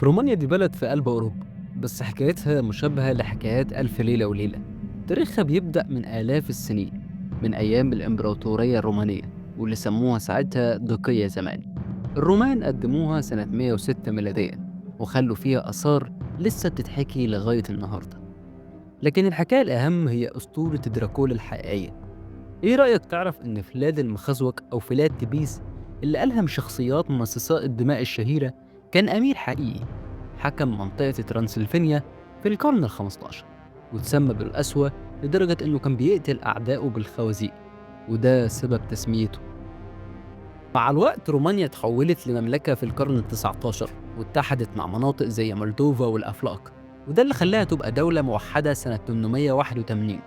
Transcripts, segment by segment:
رومانيا دي بلد في قلب أوروبا، بس حكايتها مشابهة لحكايات ألف ليلة وليلة. تاريخها بيبدأ من آلاف السنين، من أيام الإمبراطورية الرومانية، واللي سموها ساعتها دوقية زمان. الرومان قدموها سنة 106 ميلاديا، وخلوا فيها آثار لسه بتتحكي لغاية النهاردة. لكن الحكاية الأهم هي أسطورة دراكولا الحقيقية. إيه رأيك تعرف إن فلاد المخزوق أو فلاد تبيس، اللي ألهم شخصيات مصاصاء الدماء الشهيرة، كان أمير حقيقي حكم منطقة ترانسلفانيا في القرن ال15، وتسمى بالأسوة لدرجة إنه كان بيقتل أعدائه بالخوازيق، وده سبب تسميته. مع الوقت رومانيا تحولت لمملكة في القرن ال19، واتحدت مع مناطق زي مولدوفا والأفلاق، وده اللي خلاها تبقى دولة موحدة سنة 881.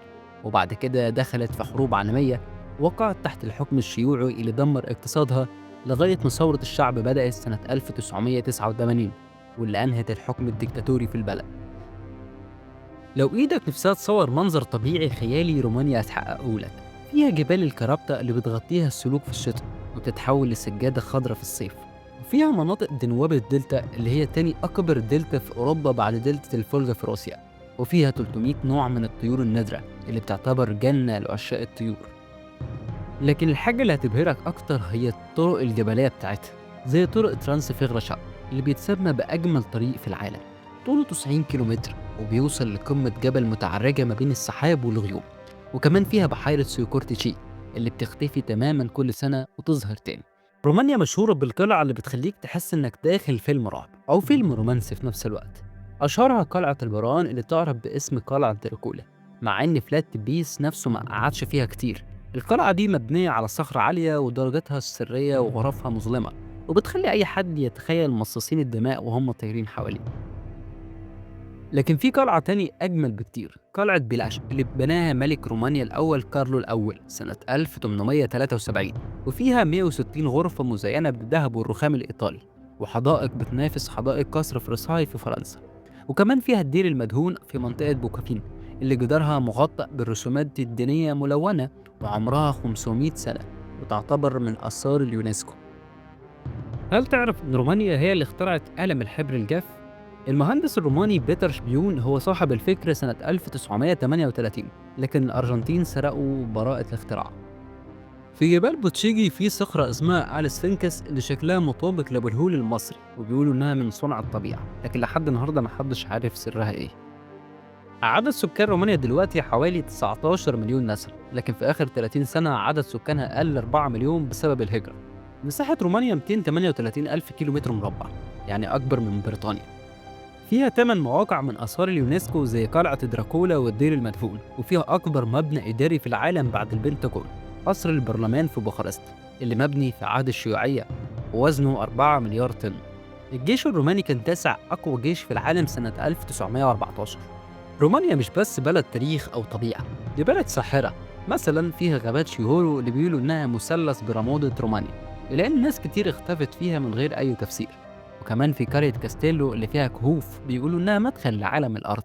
وبعد كده دخلت في حروب عالمية، وقعت تحت الحكم الشيوعي اللي دمر اقتصادها لغاية ما ثورة الشعب بدأت سنة 1989، واللي أنهت الحكم الديكتاتوري في البلد. لو إيدك نفسها تصور منظر طبيعي خيالي رومانيا هتحققه لك. فيها جبال الكرابتا اللي بتغطيها السلوك في الشتاء، وتتحول لسجادة خضراء في الصيف. وفيها مناطق دنوب الدلتا اللي هي تاني أكبر دلتا في أوروبا بعد دلتا الفولجا في روسيا. وفيها 300 نوع من الطيور النادرة اللي بتعتبر جنة لعشاق الطيور. لكن الحاجة اللي هتبهرك أكتر هي الطرق الجبلية بتاعتها، زي طرق ترانس اللي بيتسمى بأجمل طريق في العالم. طوله 90 كيلومتر، وبيوصل لقمة جبل متعرجة ما بين السحاب والغيوم. وكمان فيها بحيرة سيكورتشي اللي بتختفي تماما كل سنة وتظهر تاني. رومانيا مشهورة بالقلعة اللي بتخليك تحس إنك داخل فيلم رعب أو فيلم رومانسي في نفس الوقت. أشهرها قلعة البران اللي تعرف باسم قلعة دراكولا، مع إن فلات بيس نفسه ما قعدش فيها كتير. القلعة دي مبنية على صخرة عالية، ودرجاتها السرية وغرفها مظلمة، وبتخلي أي حد يتخيل مصاصين الدماء وهم طايرين حواليه. لكن في قلعة تاني أجمل بكتير، قلعة بيلاش اللي بناها ملك رومانيا الأول كارلو الأول سنة 1873، وفيها 160 غرفة مزينة بالذهب والرخام الإيطالي، وحدائق بتنافس حدائق قصر فرساي في فرنسا. وكمان فيها الدير المدهون في منطقة بوكافين، اللي جدارها مغطى بالرسومات الدينية ملونة، وعمرها 500 سنة، وتعتبر من آثار اليونسكو. هل تعرف إن رومانيا هي اللي اخترعت قلم الحبر الجاف؟ المهندس الروماني بيتر شبيون هو صاحب الفكرة سنة 1938، لكن الأرجنتين سرقوا براءة الاختراع. في جبال بوتشيجي في صخرة اسمها السفنكس اللي شكلها مطابق لأبو الهول المصري، وبيقولوا إنها من صنع الطبيعة، لكن لحد النهاردة محدش عارف سرها إيه. عدد سكان رومانيا دلوقتي حوالي 19 مليون نسمة، لكن في آخر 30 سنة عدد سكانها قل 4 مليون بسبب الهجرة. مساحة رومانيا 238 ألف كيلومتر مربع، يعني أكبر من بريطانيا. فيها 8 مواقع من آثار اليونسكو زي قلعة دراكولا والدير المدفون، وفيها أكبر مبنى إداري في العالم بعد البنتاجون، قصر البرلمان في بوخارست اللي مبني في عهد الشيوعية، ووزنه 4 مليار طن. الجيش الروماني كان تاسع أقوى جيش في العالم سنة 1914. رومانيا مش بس بلد تاريخ أو طبيعة، دي بلد ساحرة. مثلا فيها غابات شيهورو اللي بيقولوا إنها مثلث برمودا رومانيا، لأن ناس كتير اختفت فيها من غير أي تفسير. وكمان في قرية كاستيلو اللي فيها كهوف بيقولوا إنها مدخل لعالم الأرض،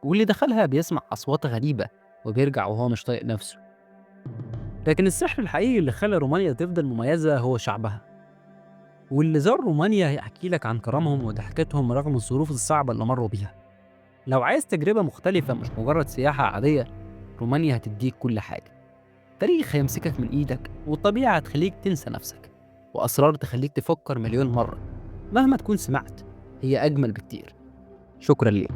واللي دخلها بيسمع أصوات غريبة وبيرجع وهو مش طايق نفسه. لكن السحر الحقيقي اللي خلى رومانيا تفضل مميزة هو شعبها، واللي زار رومانيا هيحكي لك عن كرمهم وضحكتهم رغم الظروف الصعبة اللي مروا بيها. لو عايز تجربة مختلفة مش مجرد سياحة عادية، رومانيا هتديك كل حاجة. تاريخ هيمسكك من إيدك، والطبيعة هتخليك تنسى نفسك، وأسرار تخليك تفكر مليون مرة. مهما تكون سمعت، هي أجمل بكتير. شكرا ليك.